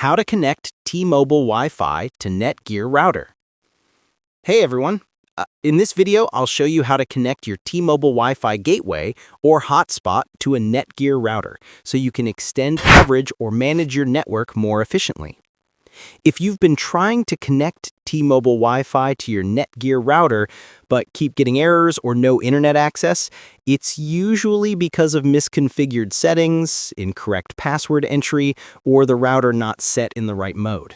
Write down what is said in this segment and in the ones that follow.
How to connect T-Mobile Wi-Fi to Netgear Router. Hey everyone! In this video, I'll show you how to connect your T-Mobile Wi-Fi gateway or hotspot to a Netgear router so you can extend coverage or manage your network more efficiently. If you've been trying to connect T-Mobile Wi-Fi to your Netgear router but keep getting errors or no internet access, it's usually because of misconfigured settings, incorrect password entry, or the router not set in the right mode.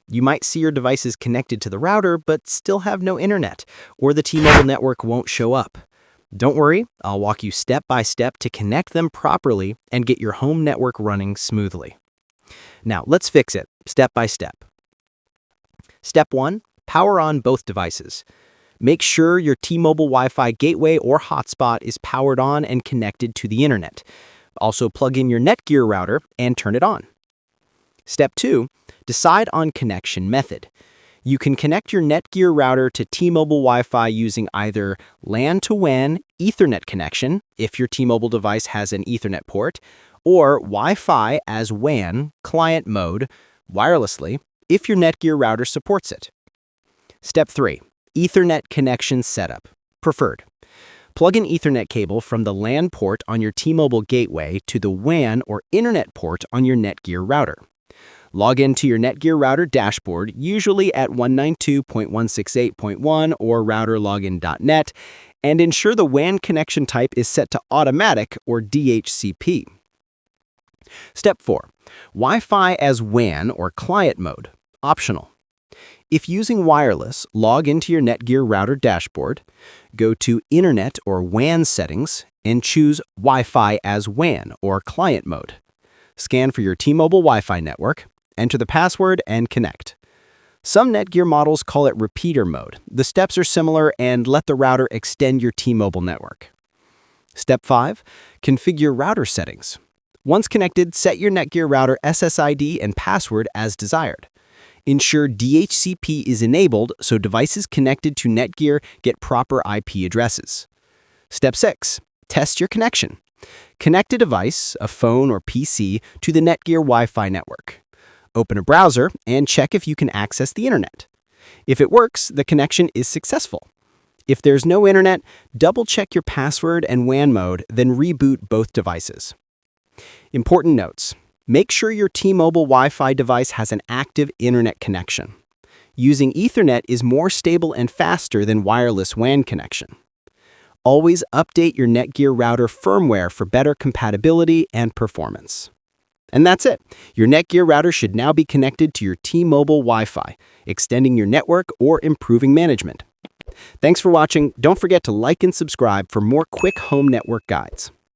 You might see your devices connected to the router but still have no internet, or the T-Mobile network won't show up. Don't worry, I'll walk you step by step to connect them properly and get your home network running smoothly. Now, let's fix it, step by step. Step 1. Power on both devices. Make sure your T-Mobile Wi-Fi gateway or hotspot is powered on and connected to the internet. Also, plug in your Netgear router and turn it on. Step 2. Decide on connection method. You can connect your Netgear router to T-Mobile Wi-Fi using either LAN to WAN Ethernet connection, if your T-Mobile device has an Ethernet port, or Wi-Fi as WAN client mode wirelessly, if your Netgear router supports it. Step 3. Ethernet connection setup. Preferred. Plug an Ethernet cable from the LAN port on your T-Mobile gateway to the WAN or Internet port on your Netgear router. Log into your Netgear router dashboard, usually at 192.168.1 or routerlogin.net, and ensure the WAN connection type is set to automatic or DHCP. Step 4. Wi-Fi as WAN or client mode. Optional. If using wireless, log into your Netgear router dashboard, go to Internet or WAN settings, and choose Wi-Fi as WAN or client mode. Scan for your T-Mobile Wi-Fi network, enter the password, and connect. Some Netgear models call it repeater mode. The steps are similar and let the router extend your T-Mobile network. Step 5. Configure router settings. Once connected, set your Netgear router SSID and password as desired. Ensure DHCP is enabled so devices connected to Netgear get proper IP addresses. Step 6. Test your connection. Connect a device, a phone or PC, to the Netgear Wi-Fi network. Open a browser and check if you can access the internet. If it works, the connection is successful. If there's no internet, double-check your password and WAN mode, then reboot both devices. Important notes. Make sure your T-Mobile Wi-Fi device has an active internet connection. Using Ethernet is more stable and faster than wireless WAN connection. Always update your Netgear router firmware for better compatibility and performance. And that's it. Your Netgear router should now be connected to your T-Mobile Wi-Fi, extending your network or improving management. Thanks for watching. Don't forget to like and subscribe for more quick home network guides.